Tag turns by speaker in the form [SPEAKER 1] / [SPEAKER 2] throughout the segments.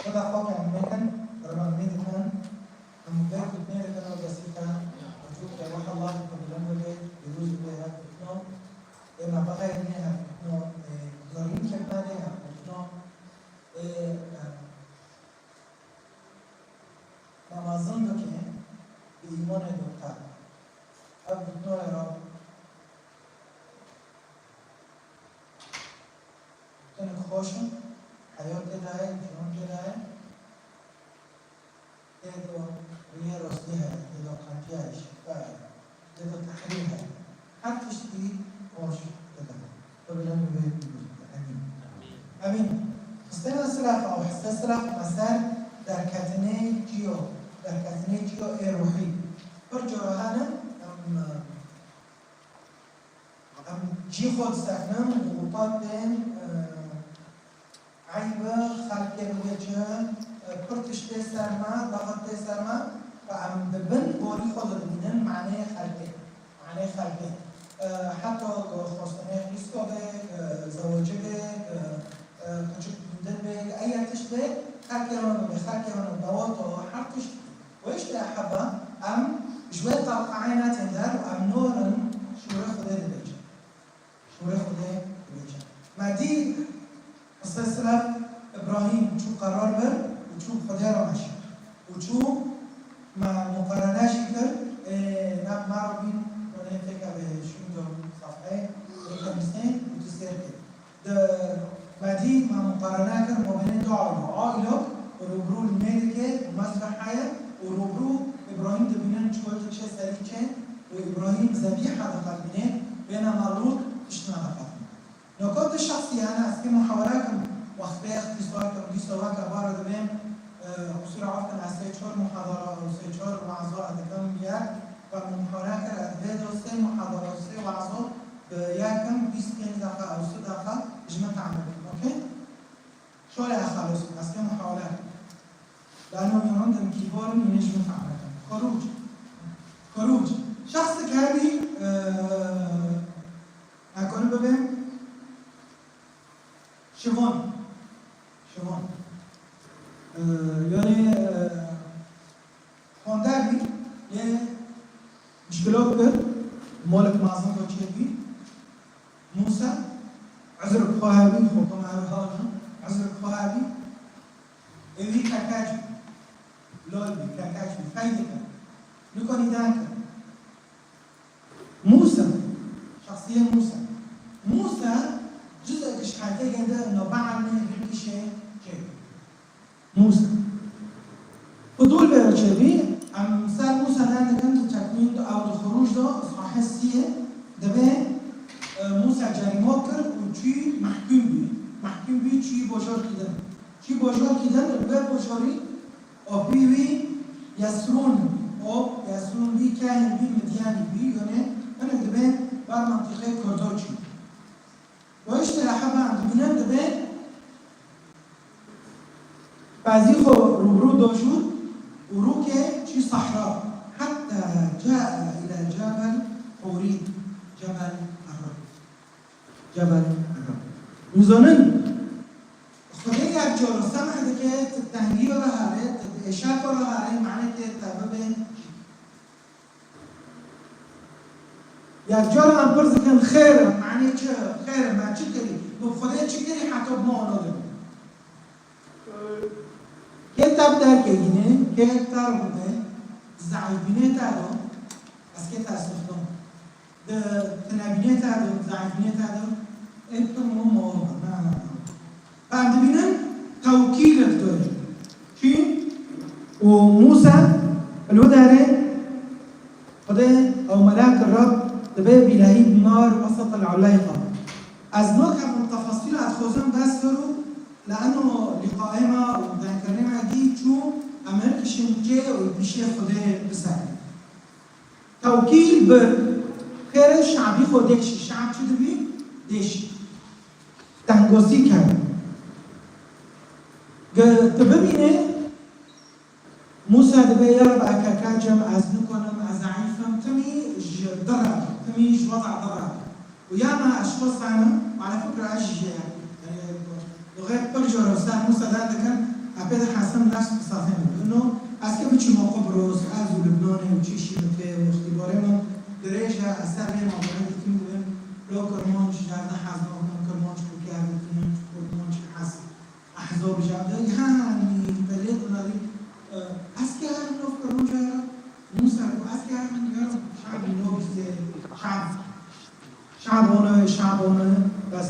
[SPEAKER 1] وضع فوق المكان ربع ميدكان أمبارح اثنين كانوا جالسين وجود روح الله يقبلون به يروز بها فتنة إما بغير منها فتنة ضروري كمالها فتنة ما أظن كه بإيمان دكتور أب فتنة يا رب فتنة خوشم حياة كده جنون كده تدو ويا رصدها تدو قنفياش تدو تحريرها حتى تشتي خوش كده فبلن بيت أمين أمين حسنا سلاف أو حسنا سلاف مثال در كتنه جيو روحي برجو هانا أم جي خود سكنم وطاد بين عيبة خلق الوجه پرتش تسرما ضغط تسرما فعم دبن بوري خود دبنن معناه خلقه حتى خواستنه خیسکو به زواجه به کچک بودن به اي تشته خلق دوات و هر تشت ويش تحبه ام جوه طلقعينات اندر و ام نورن شوره خوده دبیجه ما دي السلسلة إبراهيم شو قرار بر وشو خدا را ماشي وشو ما مقارناش كر ناب ما ربين ولا فكرة بشو دو صفحة وخمسين وتسير كده ما دي ما مقارنة كر ما بين دو عائلة وروبرو الملكة ومسرح حياة وروبرو إبراهيم دبينن شو تكشى سريعة وإبراهيم ذبيحة دخل بينه بينما لوط اشتنا دخل نکات شخصی أنا اسکی محاوره کم وقتی اختصار کم دی سوال کبار دبیم اصول عفتن از 3-4 محاضره و 3-4 وعظه ادکم یک و محاوره کرد ادبیات و 3 محاضره و 3 وعظه یکم 25 دقیقه او 3 دقیقه اجماع تعمل اوکی شو له خلاص اسکی محاوره لانه من عندهم كبار من اجماع تعمل خروج شخص کردی اکنون ببین شوان يعني خونداری یه مشکلات کرد مالک معظم با چه بی موسى عذر بخواهبی خوکم عرهانا عذر بخواهبی اوی ککج لال بی ککج بی خیلی کن نکنی دن کن موسى شخصیه موسى جزء كشحاتي كده انه بعد من كل شيء موسى فضول بيرشبي عم مثال موسى هذا كان تكوين او الخروج ده اصحاح السيه ده موسى جاري موكر وشي محكوم بي شي بوجار كده الباب بوجاري او بيوي يسرون بي كاهن بي مدياني بي يعني انا ده بار منطقه كردوشي واشترى حبا عند بنان دبان بعضی خو روبرو داشود وروكه شي صحراء حتى جاء إلى جبل حوري جبل الرب میزانن خدای یکجار سمح دکه تهنگی را هره اشاعت را هره معنی که تبب یکجار هم پرز کن خیر معنی چه خیر ما چه کری خدای چه کری حتی ما آناده که تب در که اینه که تر بوده ضعیفینه تردو از که تصفیقم تنبینه تردو ضعیفینه تردو انتو مو بعد بینن توکیل داره چی؟ و موسى الوداره خدای او ملاك الرب دبي بلهيب نار وسط العلايقة. از نكهة من التفاصيل هتخوزن بس فرو لأنه لقائما وذكرنا دي شو أمريكا شنجة وبيشي خدای بسر. توكيل بخير شعبي خودش شعب شو دبي ديش. تنگوسی کرد. تبینه موسى دبي يرب أكاكاجم از نکنم از ضعيفم تمي ضرب تمي وضع ضرب وياما أشخاص عنا وعلى فكرة أشجع يعني لغاية برجر أستاذ موسى ده كان أبدا حسن نفس بساطين إنه أسكت بتشي قبرص أزو لبنان وشي شيء واختبارنا درجة أثر ما بعد تيمون لو كرمانش جانا حزنا كرمانش بكيار كرمانش حس أحزاب جانا يعني بلد نادي أسكت نوف كرمانش موسى أسكت نجار شعب نوف شعب هنا بس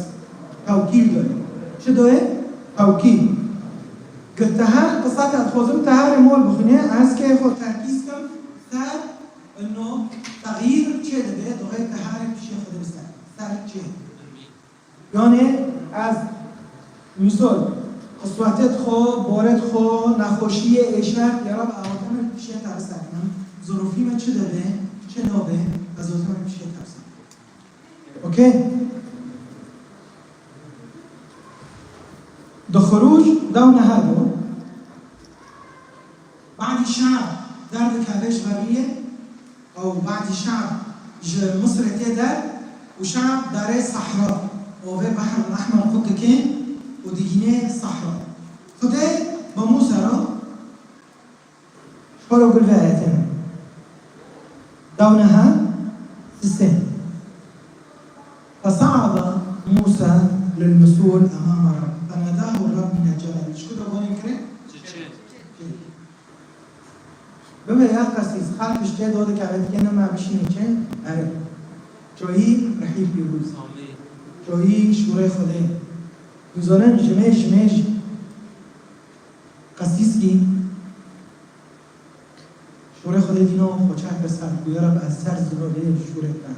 [SPEAKER 1] توكيل ده شو ده توكيل كالتهار قصة خوزم تهار مول بخنية أسكت خو تركيز كم ثار إنه تغيير شيء ده تغير تهار بشيء خد بستان ثار شيء يعني از مثال قصواتت خو بارد خو نخوشی اشار یا رب آواتم بشیء ترسد من ظروفی من چه داره چه نابه از آواتم بشیء ترسد اوکی دو خروج دون هذا بعد الشعب درد كابش غربية أو بعد الشعب مصر تدار وشعب دار صحراء وفي بحر الأحمر قد كان وديجينه صحراء خدای با موسی را شروع قل فيها دونها السن فصعد موسى للمسؤول أمام الرب فناداه الرب من الجبل شو ده بقول يكره؟ بما يا قسيس خالف اشتى دودك على كنا ما بشيني كن أره جایی رحیل بیروز جایی شوره خوده میزانن جمعش قسیس کی شوره خوده دینا خوچک بسر گویا رب از سر زناله شوره تن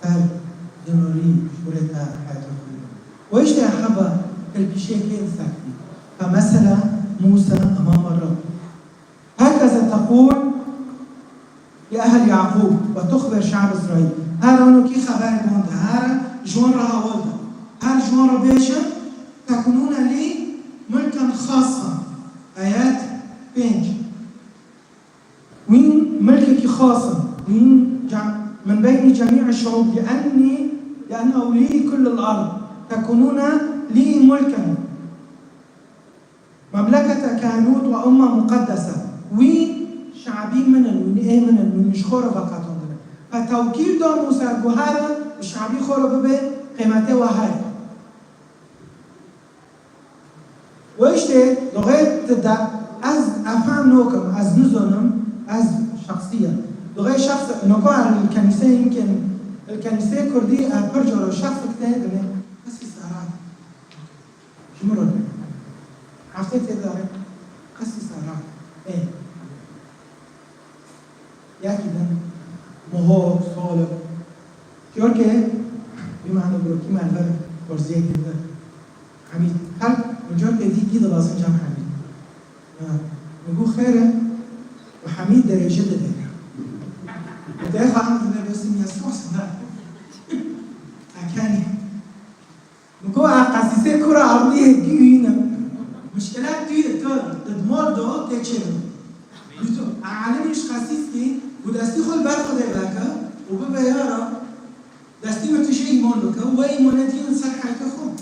[SPEAKER 1] سر زنالی شوره تن حیات خوده و ایش احبا البیشه که سکتی فمثل موسى أمام الرب هكذا تقول لأهل يعقوب وتخبر شعب إسرائيل هذا أنه كي خبر بونده هذا جوان رها ولده هذا جوان ربيشا تكونون لي ملكا خاصا آيات 5 وين ملكك خاصا وين من بين جميع الشعوب لأنه لي كل الأرض تكونون لي ملكا مملكة كهنوت وأمة مقدسة وين شعبي من شخورة فقط فتوكيل دو موسى الجوهرة الشعبي خورة ببه قيمته وهاي وإيش ده لغاية تدا از أفهم نوكم از نزونم از شخصية لغاية شخص نوكا الكنيسة يمكن الكنيسة كردي برجر شخص كده بس يسارات شو مرة عرفتي تداري قصي سارات ايه یکی دن مهار سال کیار که بمعنى بروكي مع الفرق ورزيه كده حميد هل مجرد دي كده لازم جام حميد نقول خيره وحميد درجه ده ده خلاص ده بس يسوع صدق اكاني نقول قصيصه كره عرضيه جينا مشكلات دي تدمر ده تشيل عالمش قصيصتي ودستي خل برخو ده باكا وببيارا دستي ما تشي ايمان لك وايمانتين صار حياتكم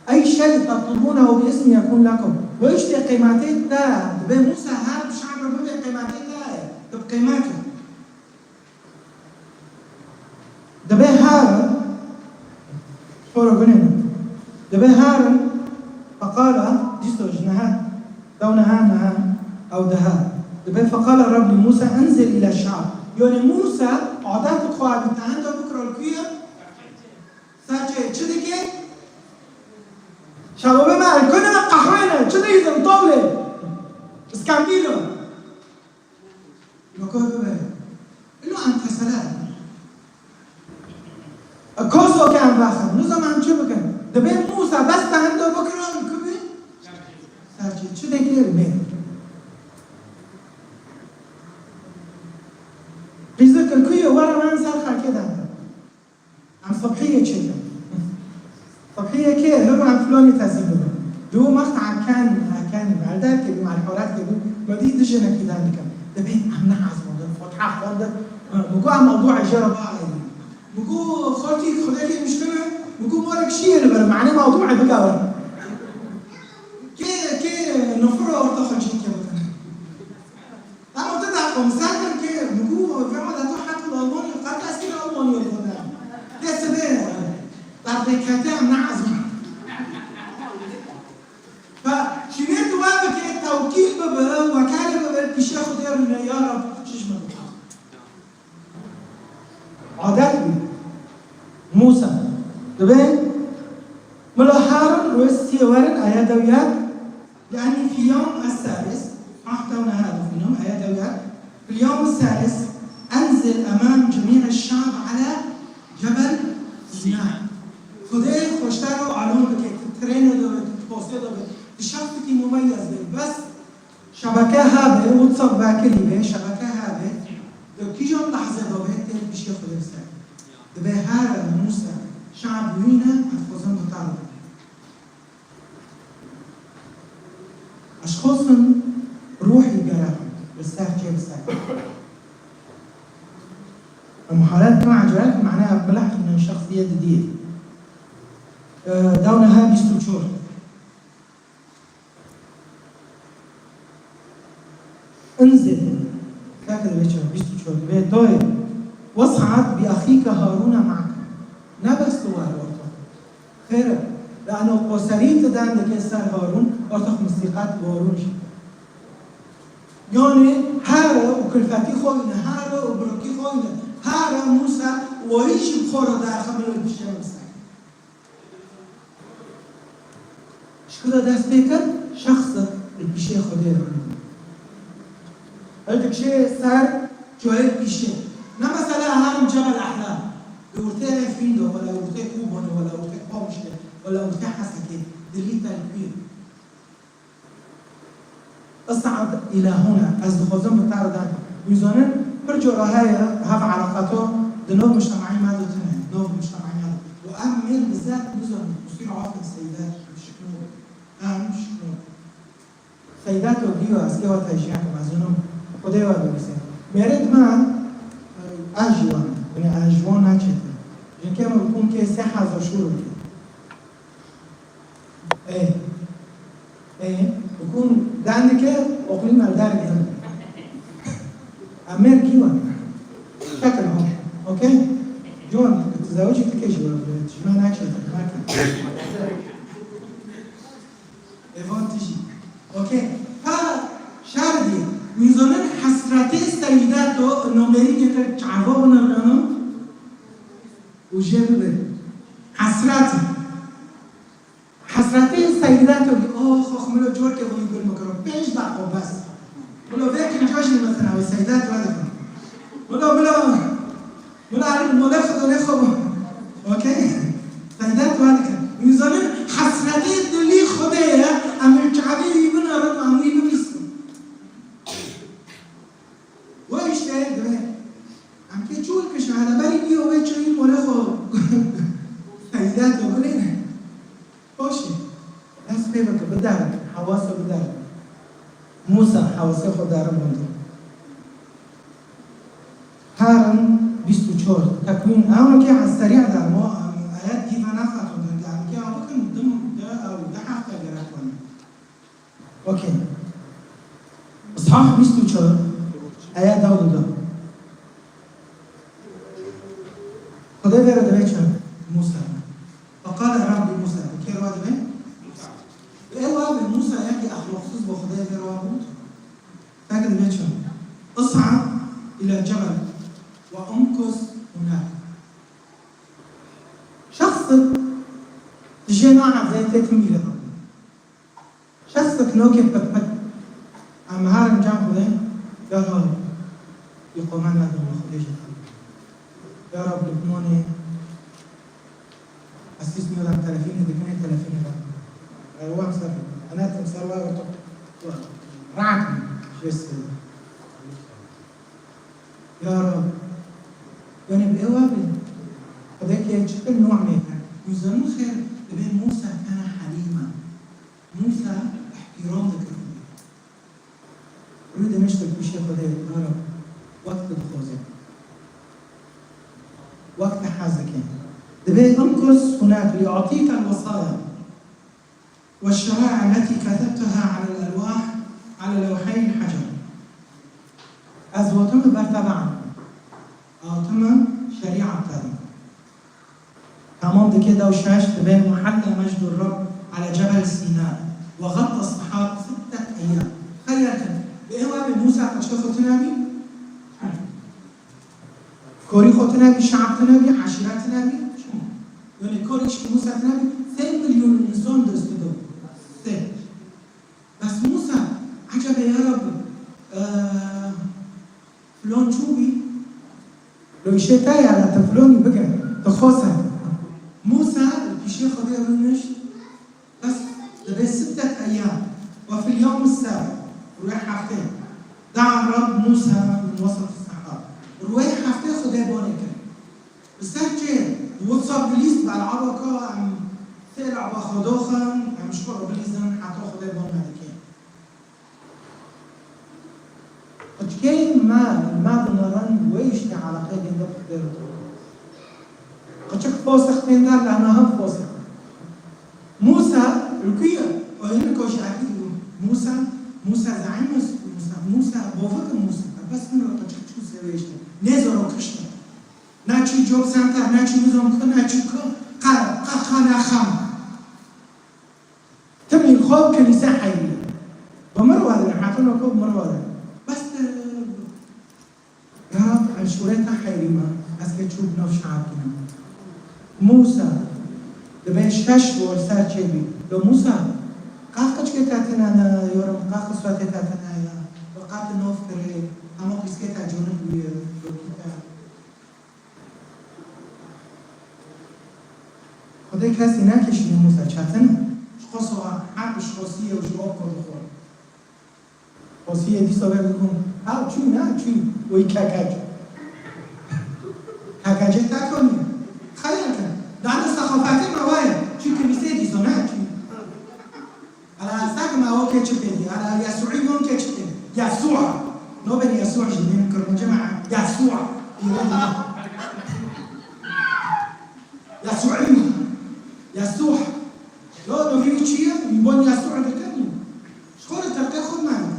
[SPEAKER 1] اي شيء تطلبونه باسم يكون لكم وايش قيمتي ده موسى هرب شعب ربنا قيمتي ده بقيمته ده هارب فرقنا ده هارب فقال جسوج نها دونها نها أو دها فقال الرب لموسى أنزل إلى الشعب يعني موسى عادات الخواهد بتاعنا بكرة الكوية ساعة شو دي كي شباب ما الكنا قحوينا شو دي يزن طولة اسكامبيلو نقول ببا إنه أنت سلام الكوزو كان باخر نظام عن شو بكن دبين موسى بس تهندو بكرة الكوية ساعة شو دي كي رمين رزق الكوية ورا ما نسال كده عن صبحية كده صبحية كده هو عن فلان تاسيبه دو مقطع كان بعد ذلك مع الحوارات كده بدي دجنا كده نكمل ده بين أمنا عزم ده فتحة فاضل موضوع إجارة بقى بقول خالتي خذيتي المشكله بقول مالك شيء اللي بلا معناه موضوع بقى كي نفر ورطه خلشين كي بتنا انا بتدعكم ساكن كي بقول في عمد هتوحك الالماني قد اسئله المانيه الغناء ده سبب بعد كده نعزم فشنيت وابك التوكيل ببل وكاله ببل بشيخ دير يا رب شجمه عاداتي موسى تبين ملاحظة روسي ورن آيات دويات يعني في يوم الثالث أحتونا هذا في يوم آيات دويات في اليوم الثالث أنزل أمام جميع الشعب على جبل سيناء خديه خوشتارو علوم بكي ترينه دو تبوسيه دو الشخص كي مميز بي بس شبكة هذا واتساب باكري بي شبكة هذا دو كي جون لحظة دو بي تل بشي خديه ساك دو بي هذا موسى شعب وينا أتفوزن بطالب أشخاص روحي قراهم بالساك جيب ساك المحاولات مع جرات معناها بلح من شخصية جديدة دونها بيستوشور انزل كاكد بيشر بيستوشور بيت دوي واصعد بأخيك هارون معك نبس دوار ورطخ خير لأنه قصرين تدان لكي صار هارون ورطخ مستيقات بهارون يعني هارا وكلفاتي خوينا هارا وبركي خوينا هارا موسى ويش بخورة دار خبر بالشمس شكرا دست بيكر شخص البشي خدير هلتك شيء صار جوهر بشي مثلا هارم جبل أحلام ورتاح فيندو ولا ورتاح كوبون ولا ورتاح بامشة ولا ورتاح حسكة دليتا الكبير اصعد إلى هنا أصدقائهم بتعرض ميزانن برجع هاي هاف علاقاته دنوب مجتمعي ما دوتنا دنوب مجتمعي ما وأهم بالذات ميزان مصير عافية السيدات شكله مش سيدات وبيو أسكوا تايشيان مازنهم خديوا بمسه مريت ما أجوان يعني أجوان نشته جن كم بكون كيسة حظ شروط بكون دانك أقليم الدار جنب أمير كيوان شكل هم أوكي جوان تزوجك تكيش ولا ما نشته ما كان إيفان تيجي أوكي ها شاردي ميزانن حسرتي سيداتو نوميري كتر تعبوا نرانو وجيب حسرتي سيداتو خو ملو جور كيفو يقول مكرو بيش دعوة بس ملو ذاك الجوش مثلا والسيدات هذا ملو عارف ملخص ونخو أوكي سيدات هذا ميزانن حسرتي اللي خديها أمير تعبي من أرد عمري بمسك وإيش تاني ده عم كيشوف كشهادة بالي بيو ويشوين ملخو سيدات وقولين خوشي ناس بيبك بدار حواسه بدار موسى حواسه خدار منده هارن بيستو شور تكوين أول كي على السريع ده مو آيات كيف نفعت وده عم كي ممكن ضم ده أو ده حتى جراتوني أوكي إصحاح بيستو شور آيات داود ده خدای بیاره دویچه موسى فقال رب موسى كير واد بين ايه واد موسى يجي اخلاق خصوص بخدای بیاره واد فاكر دویچه اصعد الى الجبل وامكث هناك شخص جناح زي تكميله شخصك نوكي بتمت اما هارم جام خدای قال يقومان هذا الخديجه يا رب لبناني أسيس ميلان 30 دقيقة 30 دقيقة أيوة مسافر أنا تمسار وطق رعتني جس يا رب يعني بأواب هذاك يشكل نوع منها يزنون خير ابن موسى كان حليما موسى احترام ذكر أريد أن أشترك بشيء خديجة يا رب وقت الخوزة وقت حزن دبي امكث هناك ليعطيك الوصايا والشرائع التي كتبتها على الألواح على لوحي الحجر. از وتم برتبعا آتم شريعة تاني تمام دي كده وشاش تبين محل مجد الرب على جبل سيناء وغطى الصحاب 6 أيام. تخيل بإيه موسى تشوفوا تنابي كوري خو تنابي شعب تنابي عشيرات تنابي شو يعني كوري موسى تنابي 3 مليون إنسان درستو بس موسى عجب يا رب فلون شوبي لو يشتاي على تفلوني بقى تخوصها موسى الشيخ خضير منش بس لبي 6 أيام وفي اليوم السابع روح حفتين دعا الرب موسى من وسط الصحراء روح حفتين خدي بونك بسجل وصل بليس بالعركة عم تلعب خدوخا عم شكر بليزن حتى خدي بونك كاين ما بنرن ويشتي على قيد النقد قد فوسخ من دار لأنها فوسخ موسى الكيا وين كوش أكيد موسى زعيم موسى بوفق موسى بس من قد شو سويشته نزرو كشته ناتشي جوب سانتا ناتشي نزوم كنا ناتشي قانا خام تمي الخوب كنيسة حية بمروه حاطينه كوب مروه بس يا رب عشورتنا حيرمة أسكت شوف نفس شعبنا موسى لبيش كشف ورسال شيبي لو موسى قاف كشكتاتنا أنا يورم قاف كشكتاتنا يا وقات النوف كري أما كشكتا جونب ويا خدای کسی نکشید موسى چتنه شخصها حق شخصیه و جواب کرده خورد خاصیه دیسا بگم ها چی نه چی وی ککج ککجه تکنی خیلی کن دانه ثقافتی موایه چی کنیسه دیسا نه چی على ساق ما هو كيتش بيدي على يسوع يوم كيتش بيدي يسوع نو بني يسوع جديد كرم جماعة يسوع يسوع يسوع لو نبي شيء يبون يسوع ذكرني شكون تاخذ معنا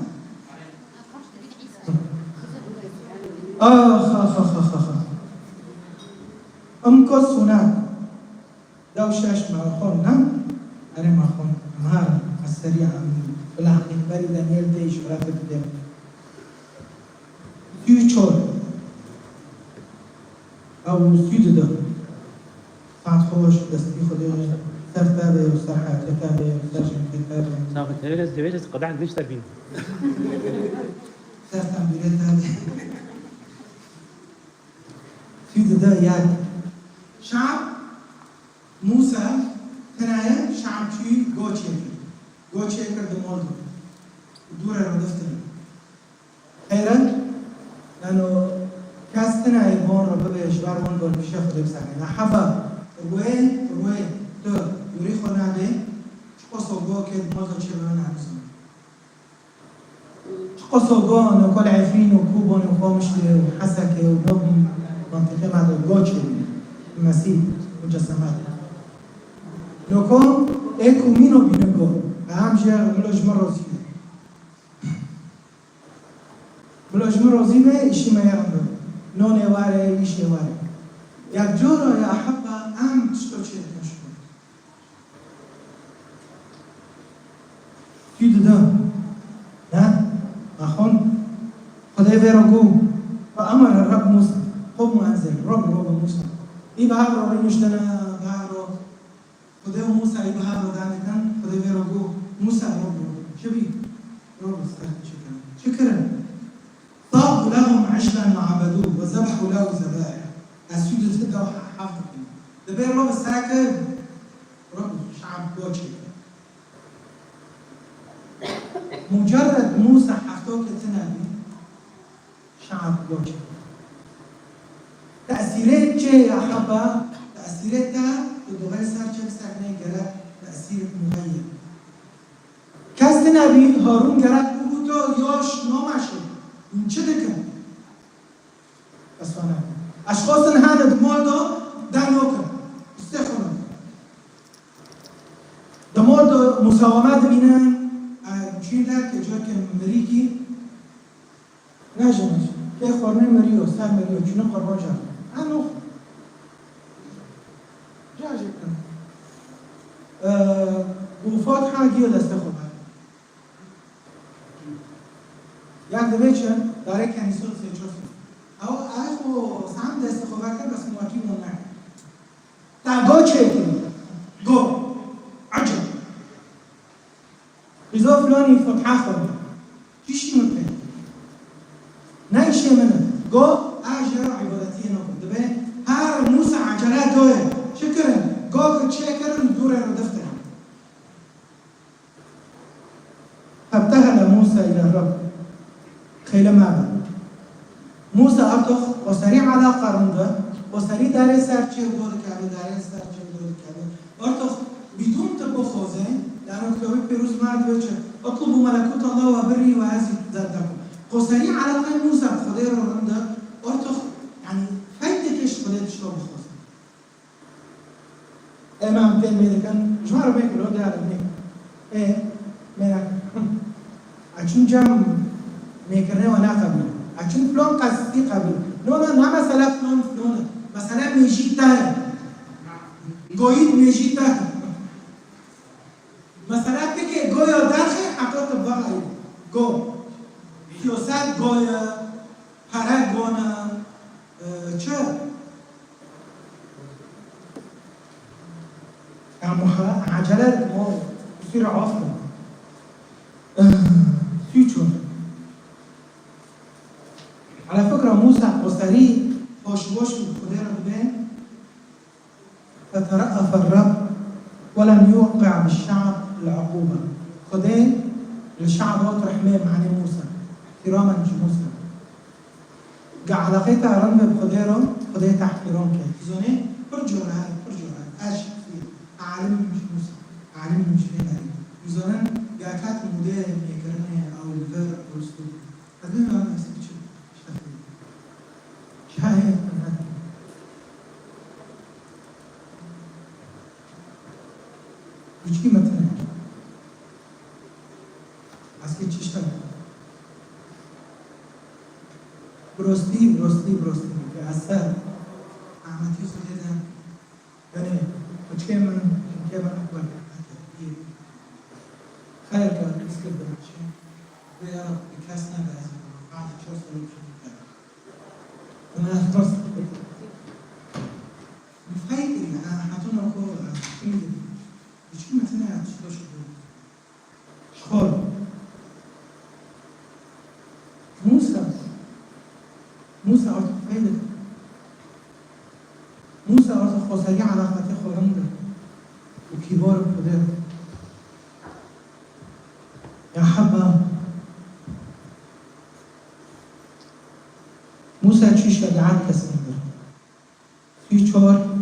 [SPEAKER 1] خ امكث هناك لو شاش مع اخونا انا مع اخونا مهار السريع بالحقيقة بري دانيال ديش راتب دم future او سيدة ساعت خوش دستي خدي سرتابة وسرحة كتابة وسرشن كتابة
[SPEAKER 2] ساعت هيرس دبيش قدح ديش تبين
[SPEAKER 1] سرتام بيرتابة سيدة يعني شعب موسى تنايا شعب شي گوچه کرد مولد دور ردفتنی خیرن لانو کاستنا ایبون رو ببیش بارون دور میشه خود بسکنی نحبا روی تو یوری خوناده چقصو گو کد مولد چه بمن عرزم چقصو گو نکل عفرین و کوبون و خوامشته و حسکه و نوب منطقه مدر گوچه مسیح مجسمات نکو اکو مینو بینگو أهم شيء ملوش مرازيمه إشي ما يعمل نون واره إشي واره يا جورا يا أحبة أهم تشتوشي مشكور كيد ده ها أخون خدای ويرجو فأمر الرب موسى قم أنزل رب موسى إبهار رو نشتنا بهارو خدای موسى إبهار دانتن خدای ويرجو موسى رب شبي رب شكرا طابوا لهم عجلا وعبدوه وذبحوا له ذبائح السجود تبدا حافظ دبي رب الساكن رب شعب بوجه مجرد موسى حفتوك تنابي شعب بوجه تأثيرات جاي يا حبا تأثيراتها بدوغي صار جاب ساكنين قرأ تأثير مغير كاس تنابي هارون قرأ بوتو يوش نوماشي من شدك بس أنا أشخاص هذا دمالده دانوكر مساومات بینن چی داد که جا که مریکی نجا که خورنه مریو سر مریو چونه قربان جا انو جا کن وفات ها گیو دسته خوبه یک دبه چه داره کنیسون سه چوست او اخو سهم دسته خوبه که بس مواکی مونه تا گو چه کنی گو عجب غذا فلانی فتحه خورده چیشی ممکن نایشه منه گو اجر عبادتی نکن دبه هر موسى عجلات دوه شكرا گو که شكرا دوره رو دفتر فابتهل موسى الى الرب خیلی معبد موسى ارتخ وسريع على قرنده وسريع داره سرچه دور کعبه داره سرچه دور کعبه ارتخ بدون تبخوزه لأنه كتابي بيروز معد بيتش اطلبوا ملكوت الله وبري وهذه زادكم قصري على قلب موسى خدير الرمدة ارتخ يعني فايدة كش خدير تشتغل بخوزة ما عم تين ميدا كان جمع ربيك الوضع على ابنك ميدا عشان جام ميكرني وانا قبل عشان فلان قصدي قبل نونا نعم سلا فلان مثلا ميجي تاه قويد ميجي تاه مثلا که گویا درخه حقیقت بغایی گو سیاست گویا پره گونه چه؟ عجله ما بصير عافية فيوتشر على فكرة موسى قصري وش الخضيرة بين فترأف الرب ولم يوقع بالشعب العقوبة خدي الشعب رحمة معني موسى احتراما لموسى قاع علاقتها رمى بخديره خديتها احترام كيف زوني برجع اش عالم مش موسى عالم مش هنا زونن قاعات المدير يكرني او الفير او الاسلوب هذول انا نسيت شاهد وچی متنه اصلی چیش کنه برستی که اثر احمدی سویدن بنه وچی من اکبر خیر که اسکر بنچه و یا رب بکس نگه بعد چهار سالی شده انا درست مفایدی حتون اکو چی چی مثلا چطور شده؟ خب موسى أرض فايدة موسى أرض خسرية على خاطر خورنده وكبار القدر يا حبة موسى چی شریعت تصمیم داره فی 4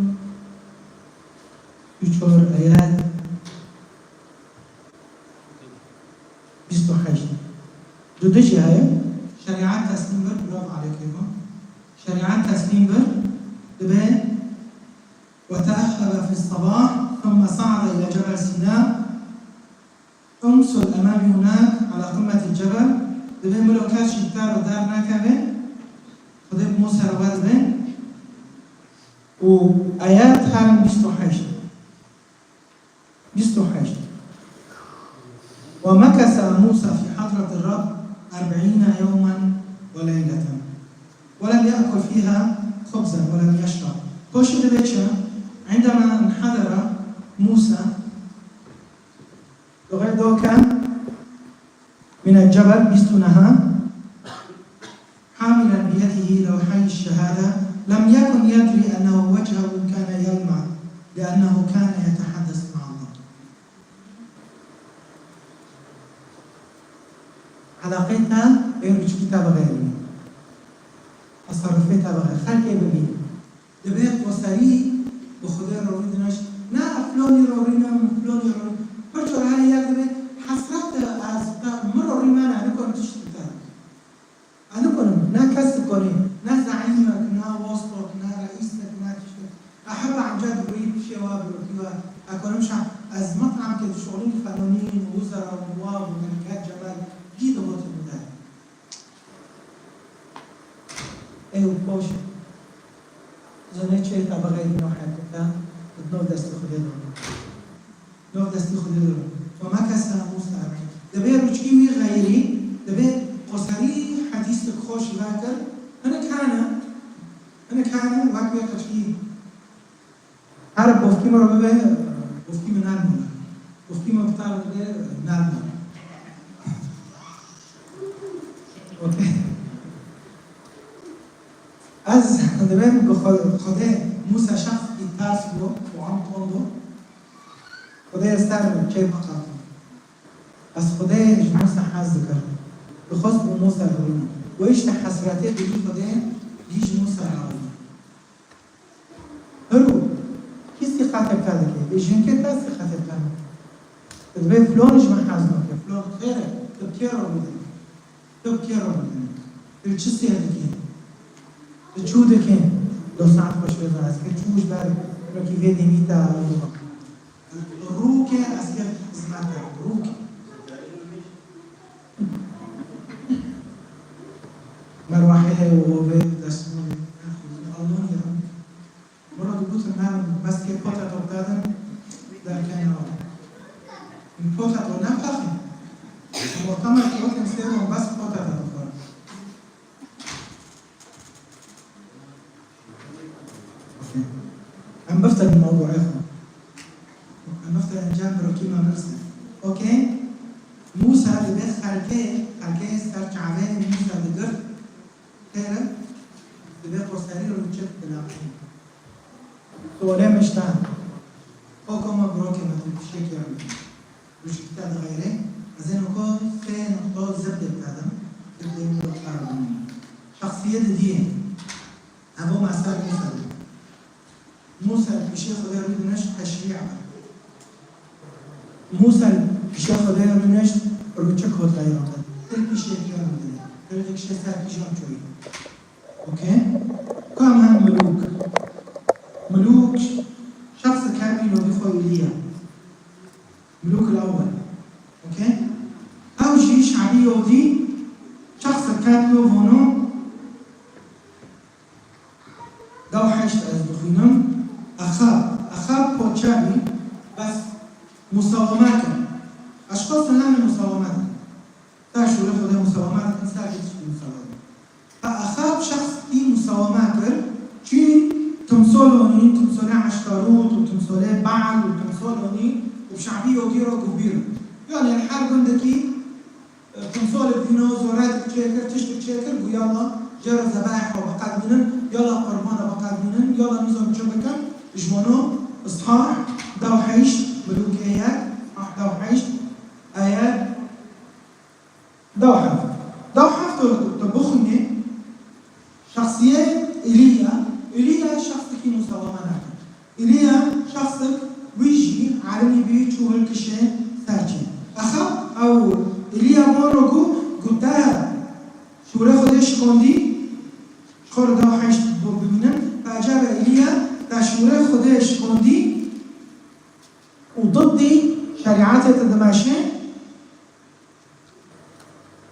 [SPEAKER 1] آیات 28 دو جهه شریعت تصمیم بر برافو علیکم شریعت تصمیم بر دبه وتأخر في الصباح ثم صعد إلى جبل سيناء امسل أمامي هناك على قمة الجبل دبه ملوكات شتار ودار ناكبه خدب موسى رواد بين وآيات هارم 28 ومكث موسى في حضرة الرب 40 يوما وليلة ولم يأكل فيها خبزا ولم يشرب بوش دبيتشا عندما انحدر موسى لغاية دوكا من الجبل بيستنها حاملا بيده لوحي الشهادة لم يكن يدري أنه وجهه كان يلمع لأنه كان يتحدث مع الله علاقتها غير كتابة غيري تصرفاتها بغير خلقي ببين دبيت وسري بخدير رويدناش نا فلوني رورينا فلوني رورينا برجو هاي يا دبيت حسرت أزتا مرة ريمانا أنا كنت تشتغل أنا كنت نا كسب كوني نا زعيمك نا وسطك نا رئيسك نا تشتغل أحب عن جد بريد شواب الوكيوة أكون مش شعب از مطعم که شغلين قانونيين ووزراء ونواب وملكات جمال جيدة بوت المدار ايوه بوشي زنيت شيء تبع غير نوحة كتا بتنو دستي خديدو نو دستي خديدو فما كسا موسى دبير وشكيوي غيري دبير قصري حديثك خوش ذاكر أنا كان واقعي تشكيل عرب بوفكي مرة ببه بوفكي من نالمولا بوفكي ما بتعرف ببه نالمولا أوكي از دبير خده موسى شخص يتارس بو وعم توندو خده يستعمل شيء فقط از خده موسى حاز ذكر بخص موسى هرون وإيش تحسراته بيجي خده يجي موسى هرون هرو كيسي خاطب كذا كي بيجين كي تاسي خاطب كذا تبي فلان يجمع حزنك فلان خيره تبكيره بدني تبتشسي هذيك تشودك لو ساعات باش بزاز كتشوش بار لكي فيدي ميتا روكه اسكر زماتا روكه مروحه وبيت دسمون ألمانيا مرة قلت لنا بس كي بوتا توقعنا ده كان بوتا ونفخ المؤتمر كيوت نسيرهم بس بوتا توقعنا عم بفتح الموضوع يا اخوان عم بفتح انجام بروكيما مرسل اوكي موسى اللي بيت خلكي استرجع عليه موسى اللي قرد كيرا اللي بيت وصاري له الجد بلاقين سؤالين مشتان حكم بروكيما تشيك يعني وش كتاب غيره زين وكو في نقطة زبدة بتاعنا تبدأ من الأخبار شخصية دي أبو معسار موسى الشيخ غير منش تشريع موسى الشيخ غير منش روتشك هو غيره تلك شيء كلام ده تلك شيء ساعة جام شوي أوكي كم هم ملوك شخص كامل وبيخوي إيليا ملوك الأول أوكي أو شيء شعبي ودي شخص كامل وهونو دو حشت أصدقائهم أخاب بوتشابي بس مساومات أشخاص نعمل مساومات تاشو لفظ ده مساومات إنسان يتشكي مساومات فأخاب شخص دي مساومات شي تمثولي عشتاروت وتمثولي بعل وتمثولي وبشعبية وديرة وكبيرة يعني الحرب عندكي تمثولي الديناصورات تشتك شاكر ويلا جرى ذبائح وبقات منن يلا قربان بقات منن يلا نظام شبكة جمانو اصحاح دوحيش ملوك ايات دوحيش ايات دوحف تبخني شخصية إيليا شخص كي مساومة إيليا شخص ويجي عالمي بيتشو هالكشين سارجي أخب أو إيليا مورغو قدها شو خدش كوندي خور دوحيش ببينن فأجاب إيليا تشوره خدش كوندي وضدي شريعات الدماشق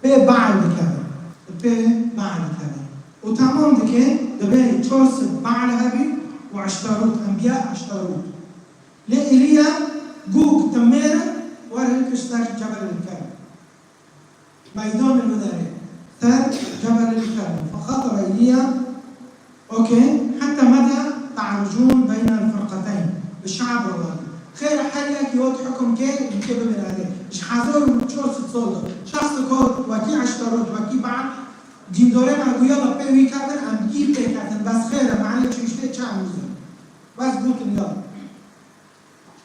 [SPEAKER 1] ببعل بكذا وتمام دكه دبي تشورس بعل هبي وعشتاروت أنبياء عشتاروت لإيليا جوك تميرا ورهلك اشتاك جبل الكرم ميدان المداري ثار جبل الكرم فخطر إيليا أوكي حتى متى تعرجون بين الفرقتين الشعب والراجل خير حالك يوت حكم كي يمكن من هذا مش حاضر تشورس تصور شخص كود وكي عشتاروت وكي بعل دين دوره ما يلا بيوي كابن ام جيب بيكاتن بس خيره معنى شيشته چا موزه بس بوتن يلا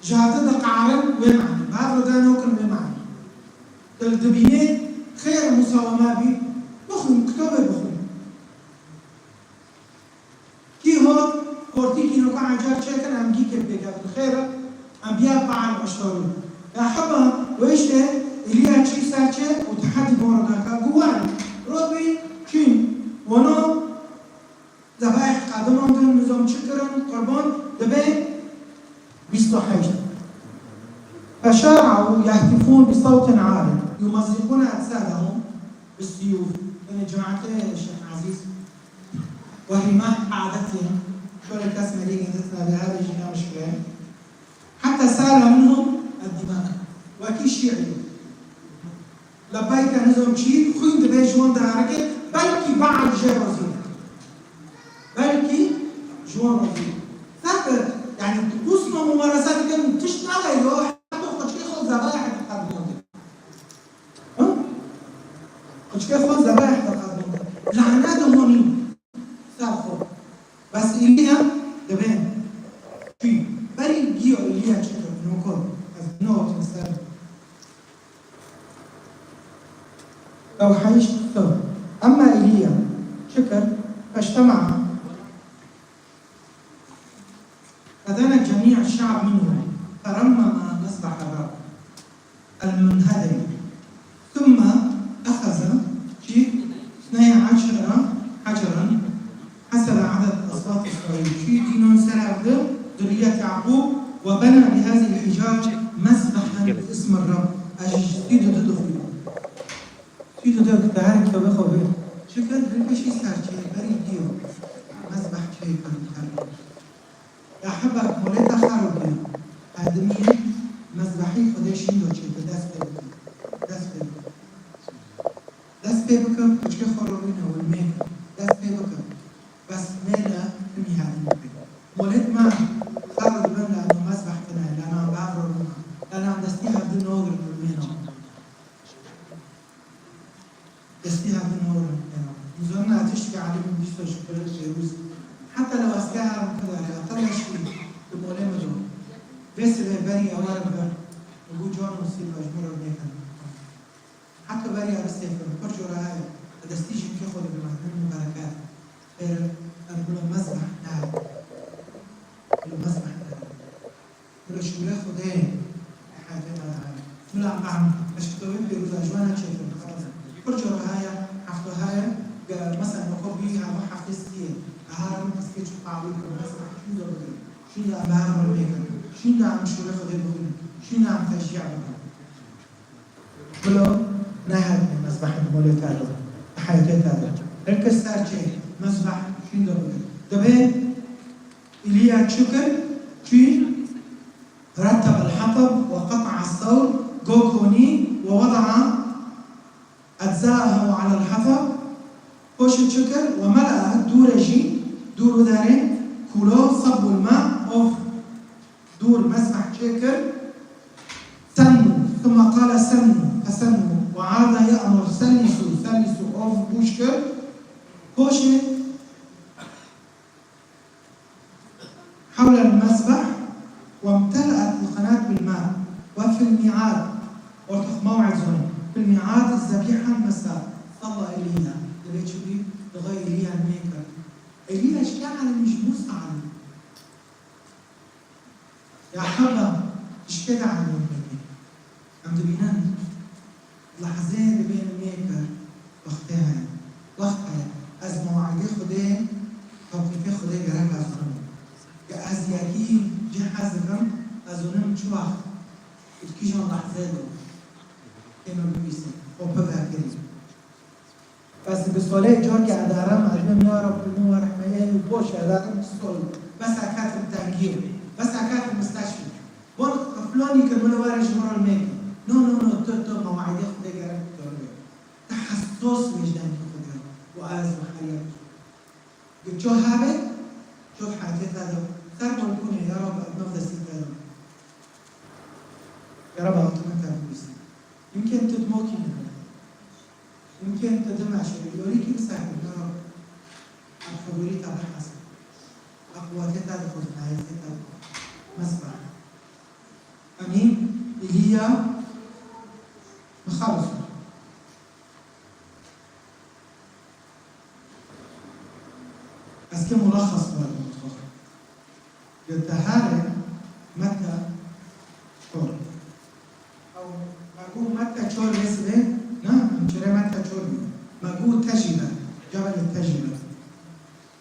[SPEAKER 1] جاده قعرن ومعنى بعد دانو كن ومعنى تلتبينه خير مساومه بي بخون كتابه بخون كي هو كورتي كي نوكا عجار چكن ام جيب بيكاتن خيره انبياء بعل عشتارون يا حبا ويشته إليا چي ساچه وتحدي بورداكا قوان روبي كين ونو ذبائح قدم عندهم نظام شكرا قربان دبي 28 فشارعوا يهتفون بصوت عال يمزقون أجسادهم بالسيوف. يعني جماعة الشيخ عزيز وهمات عادتهم شو الكاس مريقة تتنا بهذا الجنة مشكلة حتى سال منهم الدماء وكي شيعي لبيك نزوم شيء خوين دبي جوان دارك بلكي بعد جاي وزير بلكي جوان وزير ثابت يعني وصلنا ممارسات كان تشتغل يو حتى خد شيء خد ذبائح تقدمون خد شيء خد ذبائح تقدمون لعنات هونين ثابت بس إليها دبين في بري جيو إليها شكل نوكل نوت مثلا لو حيش ثور أما إيليا شكر فاجتمع فدنا جميع الشعب منه فرمم مذبح الرب المنهدم ثم أخذ شيء 12 حجرا حسب عدد أصوات إسرائيل شيء دينون سرعه ذرية يعقوب وبنى بهذه الحجار مذبحا باسم الرب أجسيد تدخل سيدو ده تعرف كيف بخوفه شكل هالشيء صار شيء بريء ديو مذبح شيء كان يا حبك مولد خارج آدمية مذبحي خداش يندو شيء دست بيبكم مش كخروجنا والمين دست بيبكم بس مالا في هذه مولد ما خارج بنا إنه مذبح كنا لأنا بعرف لأنا عم دستيها بدون نور والمين دستيها بنور نزورنا تشتغل عليهم بيشتغل شغل جيروز حتى لو أسكاها كذا أطلع شيء بمولى مجنون بس بري أولا بر وجود جوان مصير مجبور بيكن حتى بري على السيف برجو رأي دستيش كيخود بمعنى المباركات غير أن كل مذبح نار كل مذبح نار كل شو لا خدين حاجة ما عم بعمل مش كتبت بيروز أجوانا شيء برجو رهاية حفظ هاي مثلا نقبلها ما حفظ سكين أهارم سكين شو قاعدين مثلا شو ده بدل شو ده أمام البيكر شو ده عم شو لخذ بدل شو ده عم تشجيع بدل بلو نهار من مذبح المولد هذا حياته هذا الكسر شيء مذبح شو ده بدل دبي إليا شكر شيء رتب الحطب وقطع الثور جوكوني ووضع أجزاءه على الحطب وش شكر وملأ دورجي دور دارين كله صب الماء أوف دور مسبح شكر سنوا ثم قال سنوا فسنوا وعاد يأمر سلسوا أوف بوشكر وش حول المسبح وامتلأت القناة بالماء وفي الميعاد وارتخ موعد زوني في الميعاد الذبيحة المساء صلى إلينا دبيت شو دي تغير إليها الميكر إليها اشتغل مش مسعى يا حبا اشتغل على الميكر عم تبينان لحظات بين الميكر وقتها از مواعيد خدي توقيت خدي جرام أزرم كأز يكي جهاز رم أزرم شو وقت إتكيشون لحظات كانوا بيسي وببها كريم بس بسؤالي جورجي أدارم أدم يا رب نور رحمة وبوش أدارم السؤال بس أكاتب تنجيب بس أكاتب مستشفى بون فلاني كملوا وارج مرة الميكي نو تو مواعيد خدي جرام تحسس وجدان خدي وآز وحياة قلت شو هذا شوف حاجات هذا صار ممكن يا رب نفذ السيد يا رب أعطونا كابوس يمكن تدموكي منها يمكن تدمع شوي يوريكي مساعد يا رب الحضوري تبع حسن أقواتي تدخل نهاية تدخل مسبح أمين إليا مخلص بس كملخص بقى المتفق يتهالك متى شور أو مقول متى شور يسبه نعم مشري متى شور مقول تجربة جبل التجربة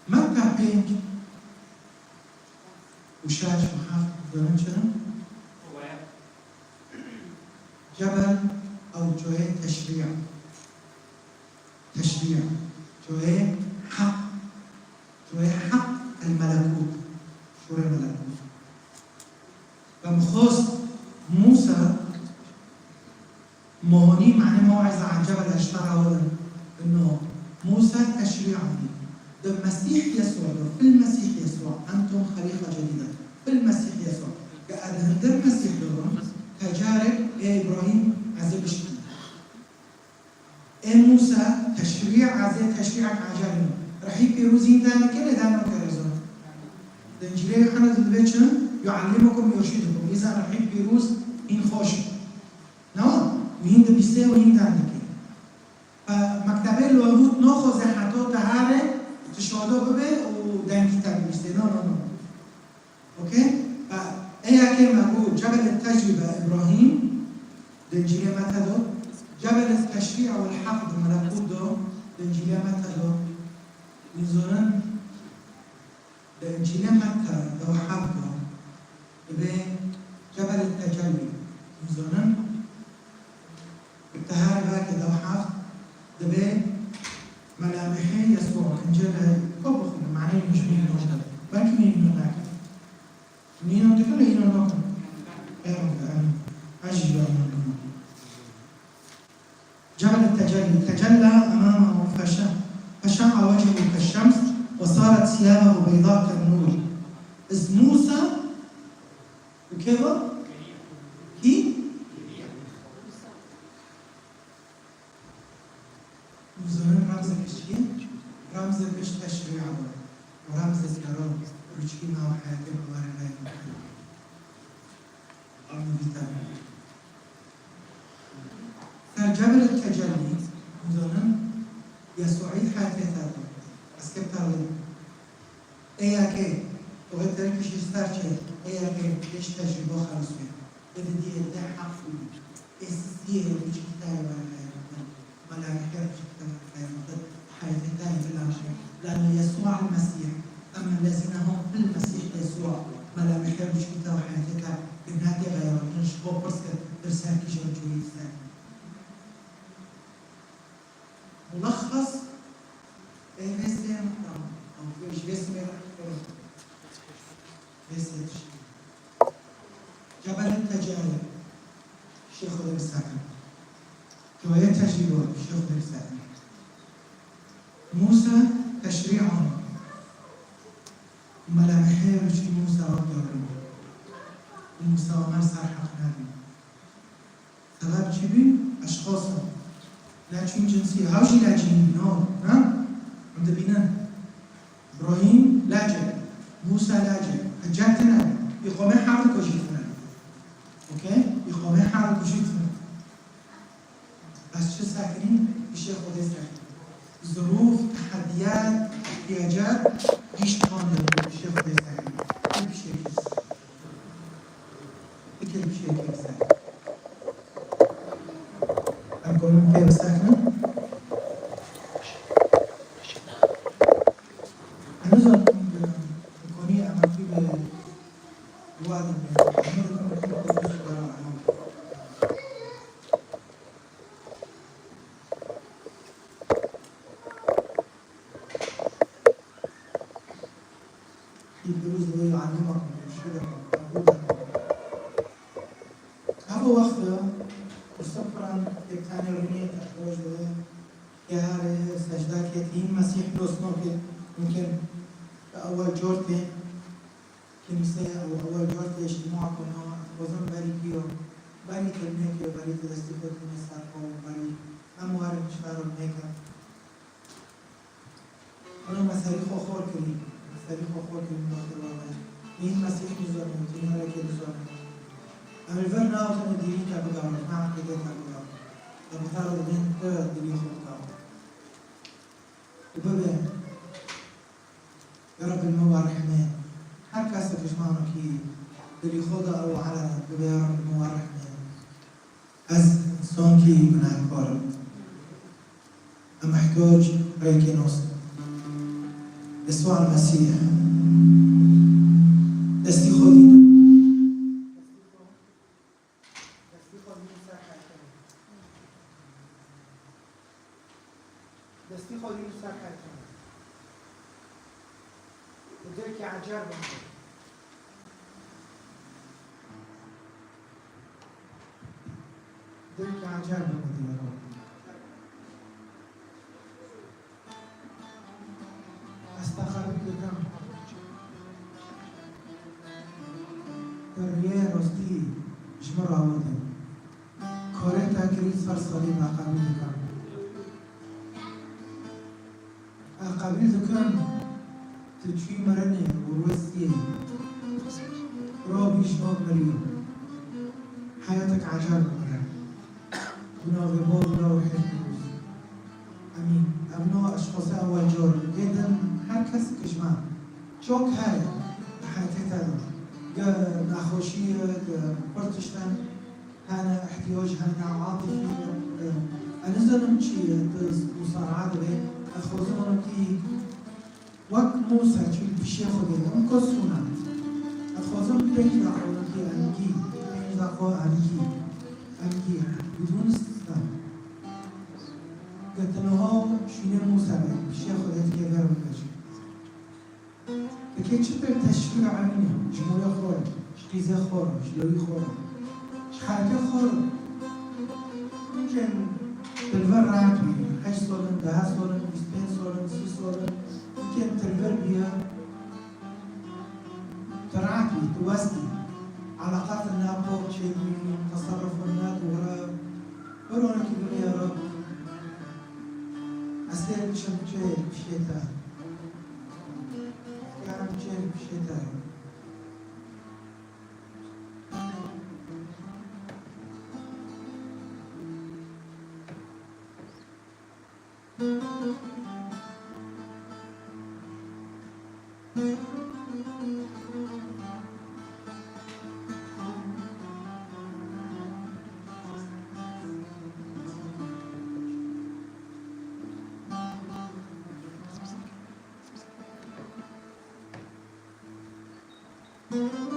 [SPEAKER 1] متى بينك وشاش محاف دون شنو جبل أو جوه تشريع جوه حق الملكوت شورى الملكوت فمخص موسى مهوني معنى موعظة عن جبل أشترى إنه موسى تشريع المسيح يسوع في المسيح يسوع أنتم خليقة جديدة في المسيح يسوع قاعد هندر المسيح لهم تجارب إبراهيم عزيز بشكل موسى تشريع عزيز تشريع عجائب رحيب بيروزين دائما كده دائما كرزون الإنجيل يوحنا البيتشن يعلمكم ويرشدكم إذا رحيب بيروز إن خوش نعم وين ده بيستوي وين ده عندك فمكتبه الوهود نأخذ حتى تهاره تشهده ببه ودين كتاب بيستوي نو أوكي فأيه كم أقول جبل التجربة إبراهيم الإنجيل متى دو جبل التشريع والحق الملكوت دو الإنجيل متى دو نزولن الإنجيل متى دو حق دو جبل التجلي نزولن التهار باك دو حق دبي ملامحي يسوع إنجيل كوبخ معناه مش مين نوشل باك مين نوشل مين تقول لي إنه نقطة عجيب جبل التجلي تجلى أمامه فشع وجهه كالشمس وصارت ثيابه بيضاء كالنور إذ موسى وكيف؟ كي؟ نزولن رمز كشكي رمز كش تشريع ورمز الكرام رجكي ما هو حياتي بغير جبل التجلي نزولن يسوعي حياتي ثابت اسكت تعلم اياكي وغير ذلك شيء ستارشي اياكي ليش تجربة خالص فيه إذا دي إبداع حقي إسسيه وش كتاب ولا يحتاج كتاب حياتي ثانية في الآخرة لأن يسوع المسيح أما الذين هم في المسيح يسوع ملامح مش كتاب حياتك بنادي غير مش هو بس درسان كيش رجولي ثاني ملخص بسم أو مش بسم جبل التجارب الشيخ خضر الساكن جوايا تجربة الشيخ خضر الساكن موسى تشريع ملامحي رجل موسى رب موسى ومن سرحق نبي سبب چی اشخاص لا چون جنسي هاوشي لا جنين نو عند بينا ابراهيم لاجئ موسى لاجئ حجتنا يقوم حرب وجيتنا اوكي يقوم حرب وجيتنا بس شو ساكنين الشيخ خدي ساكن ظروف تحديات احتياجات ايش قانون الشيخ خدي ساكن كل شيء كل شيء ساكن أنكم كيف ساكنة؟ أنا كوني أمامي بالوادي الدروس اللي يعلمكم هذا وقت وسفرا تاني أغنية أخراج يا سجدة كتيم مسيح دوسنو ممكن أول جورتي كنيسة أو أول جورتي اجتماع كنا وزن باري كيو باري كلمة كيو باري تدستيكو كنيسة أو باري أموار مشفار الميكا أنا مساريخ أخور كريم دكتور بابا مين مسيح نزور ممكن هلا كده نزور الفرنا وصلنا ديري تابعه ما كده تابعه فبختار الدين ديري خلقه وبابا يا رب الموضوع رحمن هر کس که شما کی دلی خدا او على بابا يا رب الموضوع رحمن از انسان کی گناهکار محتاج رأيك نص يسوع المسيح دستي خودي دستی خودی رو سر حیثم و درکی عجر بمید درکی عجر بمید یا رب استخبی بکم در ریه راستی جمع را آورده کاره تاکریز فرسالی عقبی بکم عقبی بکم تجوی مرنه و روسیه رابي شباب مريم حياتك عجال مرة بنا غبار بنا وحيد امين ابناء اشخاص اول جار جدا هر کسی کشمه چوک های حياتي تادا نخوشی پرتشتن هانا احتياج هانا عاطفي انا زنم چی مصارعات به اخوزم کی وقت موسى چی پیش خودی اون کسونات أخوزم بين دعوة أنجي بين دعوة أنجي بدون استثناء قلت له شنو المسابقة الشيخ خذت كذا وكذا لكن شفت تشكيل عملي جمهورية خورة شقيزة خورة شلوي خورة شحركة خورة ممكن تلفر راتبي 8 سولن 10 سولن 20 سولن 6 سولن ممكن تلفر بيها ترعاتي تواسدي علاقات النابو شيء تصرف الناس ورانا كيف يا رب أسير شيء بشيء كان شيء بشيء thank you